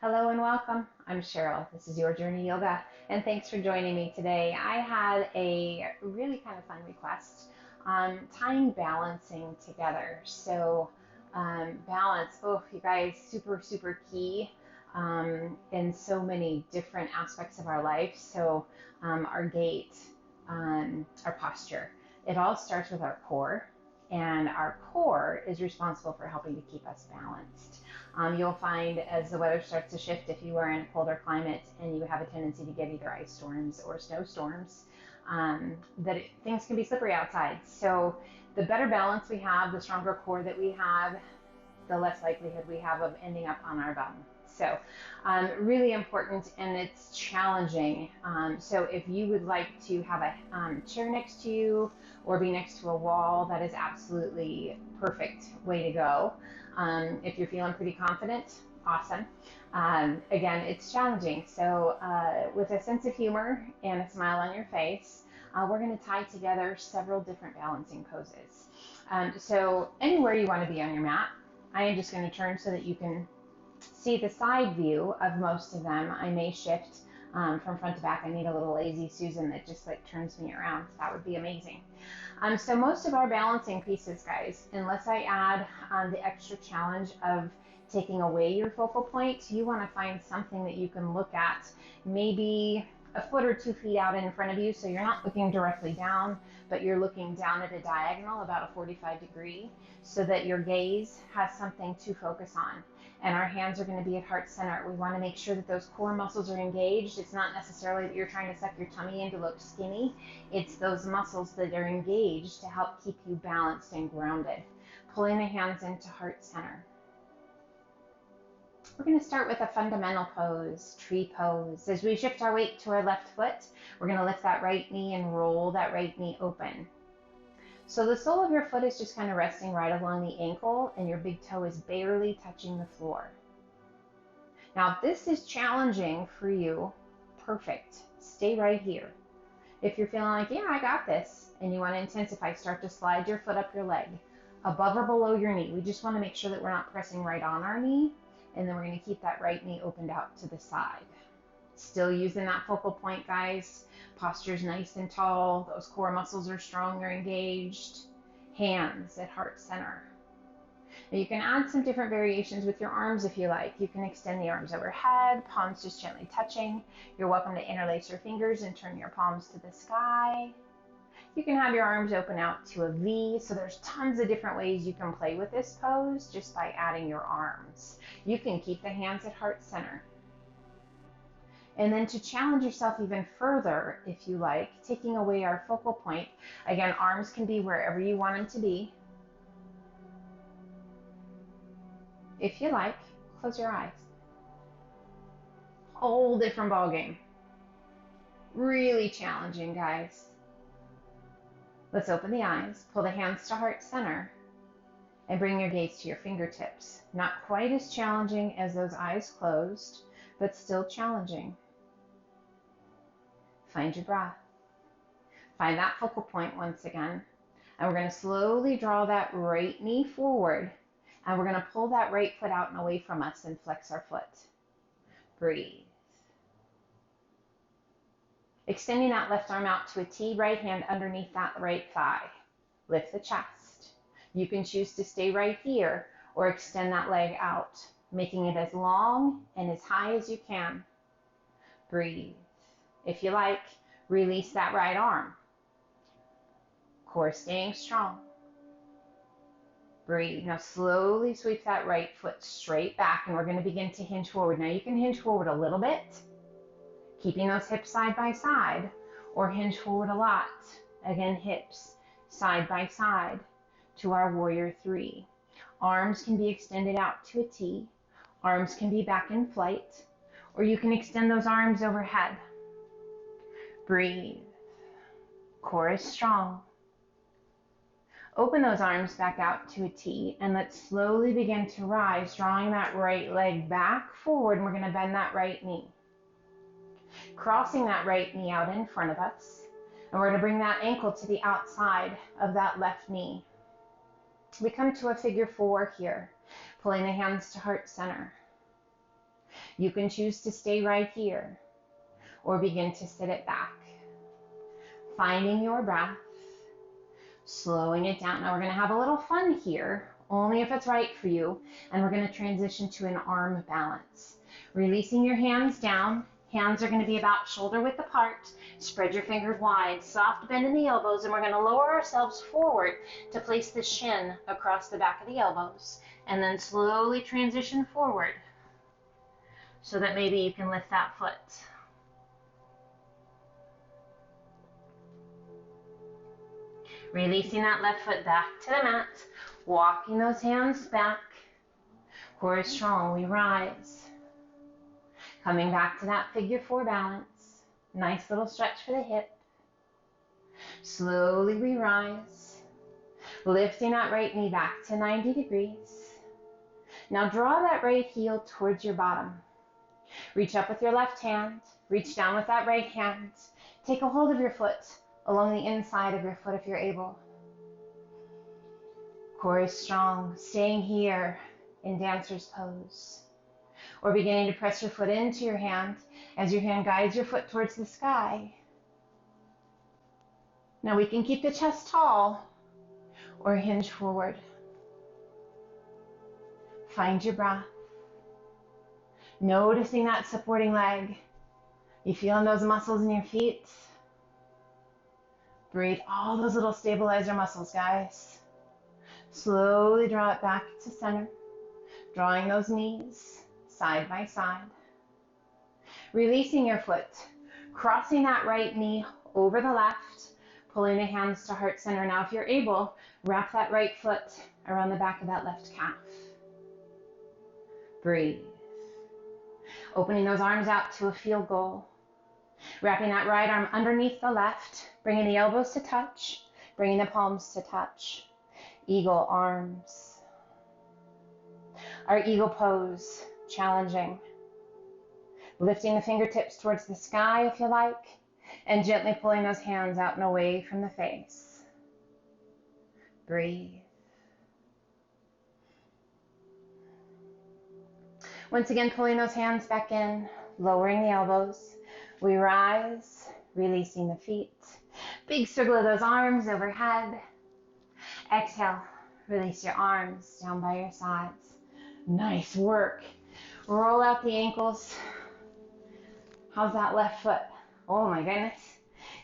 Hello and welcome. I'm Cheryl. This is Your Journey Yoga, and thanks for joining me today. I had a really kind of fun request on tying balancing together. Balance, oh, you guys, super, super key in so many different aspects of our life. Our gait, our posture, it all starts with our core, and our core is responsible for helping to keep us balanced. You'll find as the weather starts to shift, if you are in a colder climate and you have a tendency to get either ice storms or snowstorms, things can be slippery outside. So the better balance we have, the stronger core that we have, the less likelihood we have of ending up on our bum. So really important, and it's challenging. So if you would like to have a chair next to you or be next to a wall, that is absolutely perfect way to go. If you're feeling pretty confident, awesome. Again, it's challenging. So with a sense of humor and a smile on your face, we're going to tie together several different balancing poses. So anywhere you want to be on your mat, I am just going to turn so that you can see the side view of most of them. I may shift from front to back. I need a little lazy Susan that just like turns me around. That would be amazing. So most of our balancing pieces, guys, unless I add the extra challenge of taking away your focal point, you want to find something that you can look at maybe a foot or 2 feet out in front of you, so you're not looking directly down, but you're looking down at a diagonal about a 45-degree, so that your gaze has something to focus on. And our hands are going to be at heart center. We want to make sure that those core muscles are engaged. It's not necessarily that you're trying to suck your tummy in to look skinny. It's those muscles that are engaged to help keep you balanced and grounded. Pulling the hands into heart center. We're going to start with a fundamental pose, tree pose. As we shift our weight to our left foot, we're going to lift that right knee and roll that right knee open. So the sole of your foot is just kind of resting right along the ankle, and your big toe is barely touching the floor. Now, if this is challenging for you, perfect. Stay right here. If you're feeling like, yeah, I got this, and you want to intensify, start to slide your foot up your leg, above or below your knee. We just want to make sure that we're not pressing right on our knee, and then we're going to keep that right knee opened out to the side. Still using that focal point, guys. Posture's nice and tall. Those core muscles are strong, they're engaged. Hands at heart center. Now you can add some different variations with your arms if you like. You can extend the arms overhead, palms just gently touching. You're welcome to interlace your fingers and turn your palms to the sky. You can have your arms open out to a V, so there's tons of different ways you can play with this pose just by adding your arms. You can keep the hands at heart center. And then to challenge yourself even further, if you like, taking away our focal point, again, arms can be wherever you want them to be. If you like, close your eyes. Whole different ballgame. Really challenging, guys. Let's open the eyes, pull the hands to heart center, and bring your gaze to your fingertips. Not quite as challenging as those eyes closed, but still challenging. Find your breath. Find that focal point once again. And we're going to slowly draw that right knee forward. And we're going to pull that right foot out and away from us and flex our foot. Breathe. Extending that left arm out to a T, right hand underneath that right thigh. Lift the chest. You can choose to stay right here or extend that leg out, making it as long and as high as you can. Breathe. If you like, release that right arm. Core staying strong. Breathe. Now slowly sweep that right foot straight back, and we're going to begin to hinge forward. Now you can hinge forward a little bit, keeping those hips side by side, or hinge forward a lot. Again, hips side by side to our warrior three. Arms can be extended out to a T. Arms can be back in flight, or you can extend those arms overhead. Breathe. Core is strong. Open those arms back out to a T, and let's slowly begin to rise, drawing that right leg back forward, and we're going to bend that right knee. Crossing that right knee out in front of us, and we're going to bring that ankle to the outside of that left knee. We come to a figure four here, pulling the hands to heart center. You can choose to stay right here or begin to sit it back. Finding your breath, slowing it down. Now we're going to have a little fun here, only if it's right for you, and we're going to transition to an arm balance. Releasing your hands down. Hands are going to be about shoulder width apart. Spread your fingers wide, soft bend in the elbows, and we're going to lower ourselves forward to place the shin across the back of the elbows, and then slowly transition forward so that maybe you can lift that foot. Releasing that left foot back to the mat, walking those hands back. Core is strong, we rise. Coming back to that figure four balance. Nice little stretch for the hip. Slowly we rise. Lifting that right knee back to 90 degrees. Now draw that right heel towards your bottom. Reach up with your left hand. Reach down with that right hand. Take a hold of your foot along the inside of your foot if you're able. Core is strong. Staying here in dancer's pose. Or beginning to press your foot into your hand as your hand guides your foot towards the sky. Now we can keep the chest tall or hinge forward. Find your breath. Noticing that supporting leg. You feeling those muscles in your feet? Breathe all those little stabilizer muscles, guys. Slowly draw it back to center. Drawing those knees side by side. Releasing your foot. Crossing that right knee over the left. Pulling the hands to heart center. Now if you're able, wrap that right foot around the back of that left calf. Breathe. Opening those arms out to a field goal. Wrapping that right arm underneath the left. Bringing the elbows to touch. Bringing the palms to touch. Eagle arms. Our eagle pose. Challenging. Lifting the fingertips towards the sky if you like. And gently pulling those hands out and away from the face. Breathe. Once again, pulling those hands back in, lowering the elbows. We rise, releasing the feet. Big circle of those arms overhead. Exhale, release your arms down by your sides. Nice work. Roll out the ankles. How's that left foot? Oh my goodness.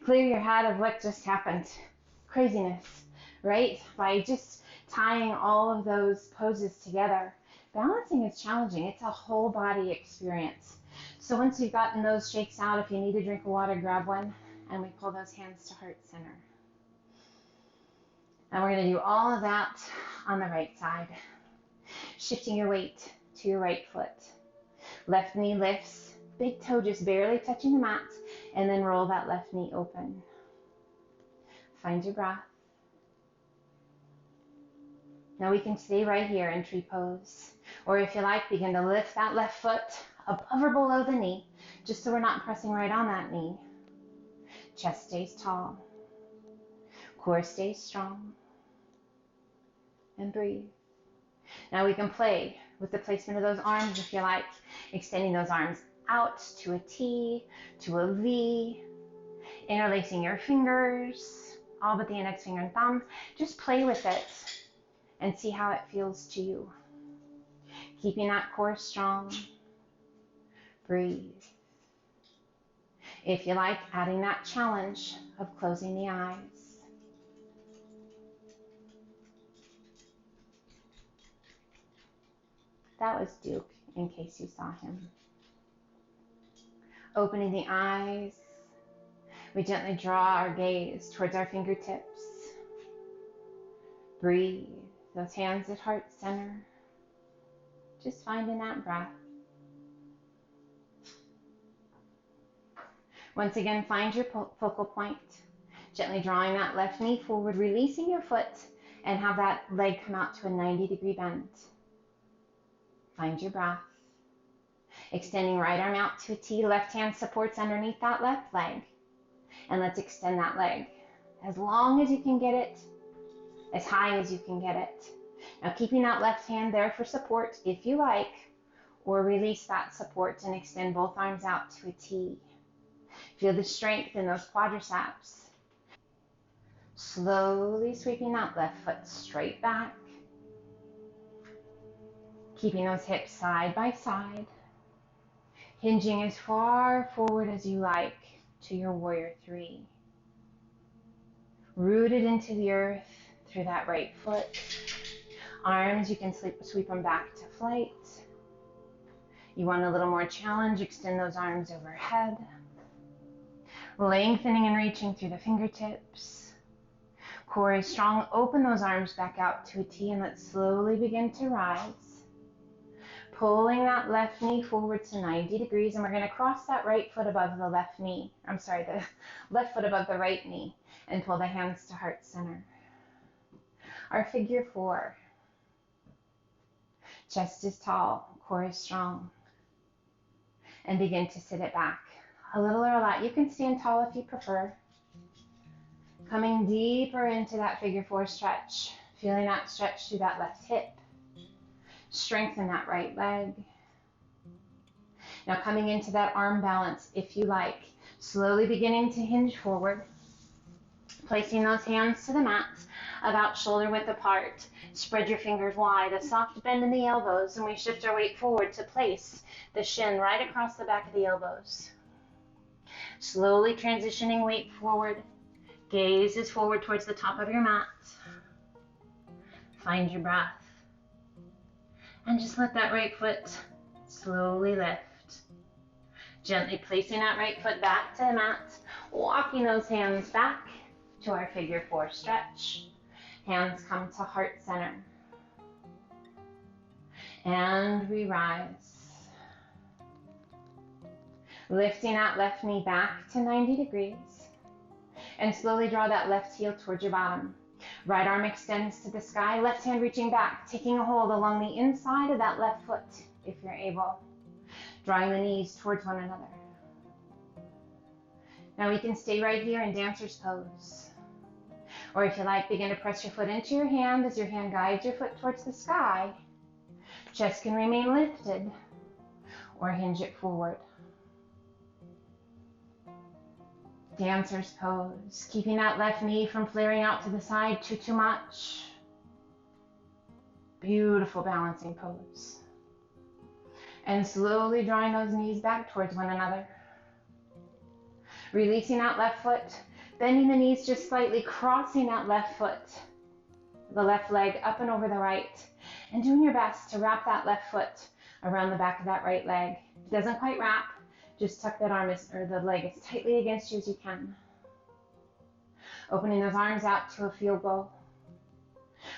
Clear your head of what just happened. Craziness, right? By just tying all of those poses together. Balancing is challenging. It's a whole body experience. So once you've gotten those shakes out, if you need a drink of water, grab one, and we pull those hands to heart center. And we're going to do all of that on the right side. Shifting your weight to your right foot. Left knee lifts, big toe just barely touching the mat, and then roll that left knee open. Find your breath. Now we can stay right here in tree pose. Or if you like, begin to lift that left foot above or below the knee, just so we're not pressing right on that knee. Chest stays tall. Core stays strong. And breathe. Now we can play with the placement of those arms if you like, extending those arms out to a T, to a V, interlacing your fingers, all but the index finger and thumb. Just play with it and see how it feels to you. Keeping that core strong. Breathe. If you like, adding that challenge of closing the eyes. That was Duke, in case you saw him. Opening the eyes, we gently draw our gaze towards our fingertips. Breathe, those hands at heart center. Just finding that breath. Once again, find your focal point. Gently drawing that left knee forward, releasing your foot, and have that leg come out to a 90-degree bend. Find your breath. Extending right arm out to a T, left hand supports underneath that left leg. And let's extend that leg as long as you can get it, as high as you can get it. Now keeping that left hand there for support if you like, or release that support and extend both arms out to a T. Feel the strength in those quadriceps. Slowly sweeping that left foot straight back. Keeping those hips side by side. Hinging as far forward as you like to your warrior three. Rooted into the earth through that right foot. Arms, you can sweep them back to flight. You want a little more challenge, extend those arms overhead. Lengthening and reaching through the fingertips. Core is strong. Open those arms back out to a T and let's slowly begin to rise. Pulling that left knee forward to 90 degrees, and we're going to cross that right foot above the left knee. The left foot above the right knee, and pull the hands to heart center. Our figure four. Chest is tall, core is strong. And begin to sit it back. A little or a lot. You can stand tall if you prefer. Coming deeper into that figure four stretch. Feeling that stretch through that left hip. Strengthen that right leg. Now coming into that arm balance, if you like. Slowly beginning to hinge forward. Placing those hands to the mat, about shoulder width apart. Spread your fingers wide, a soft bend in the elbows, and we shift our weight forward to place the shin right across the back of the elbows. Slowly transitioning weight forward. Gaze is forward towards the top of your mat. Find your breath. And just let that right foot slowly lift. Gently placing that right foot back to the mat. Walking those hands back to our figure four stretch. Hands come to heart center. And we rise. Lifting that left knee back to 90 degrees. And slowly draw that left heel towards your bottom. Right arm extends to the sky, left hand reaching back, taking a hold along the inside of that left foot, if you're able. Drawing the knees towards one another. Now we can stay right here in dancer's pose. Or if you like, begin to press your foot into your hand as your hand guides your foot towards the sky. Chest can remain lifted, or hinge it forward. Dancer's pose, keeping that left knee from flaring out to the side too much. Beautiful balancing pose. And slowly drawing those knees back towards one another. Releasing that left foot, bending the knees just slightly, crossing that left foot, the left leg up and over the right, and doing your best to wrap that left foot around the back of that right leg. If it doesn't quite wrap, just tuck that arm or the leg as tightly against you as you can. Opening those arms out to a field goal.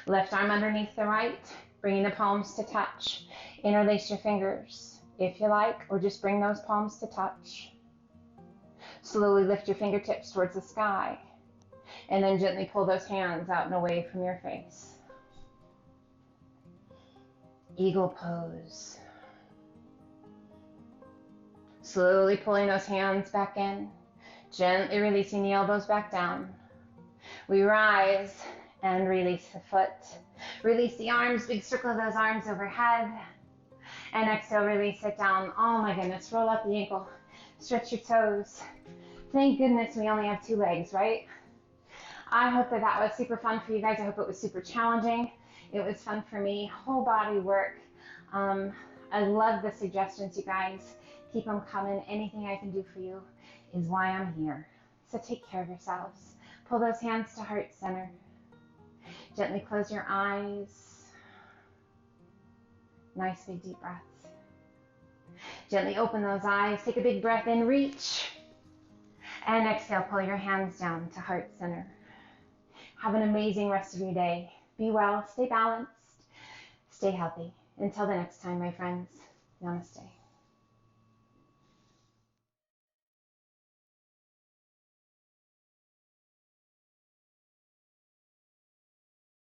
Left arm underneath the right, bringing the palms to touch. Interlace your fingers, if you like, or just bring those palms to touch. Slowly lift your fingertips towards the sky, and then gently pull those hands out and away from your face. Eagle pose. Slowly pulling those hands back in, gently releasing the elbows back down. We rise and release the foot. Release the arms, big circle of those arms overhead. And exhale, release it down. Oh my goodness, roll up the ankle, stretch your toes. Thank goodness we only have two legs, right? I hope that was super fun for you guys. I hope it was super challenging. It was fun for me, whole body work. I love the suggestions, you guys. Keep them coming. Anything I can do for you is why I'm here. So take care of yourselves. Pull those hands to heart center. Gently close your eyes. Nice big deep breaths. Gently open those eyes. Take a big breath in, reach. And exhale, pull your hands down to heart center. Have an amazing rest of your day. Be well, stay balanced, stay healthy. Until the next time, my friends, namaste.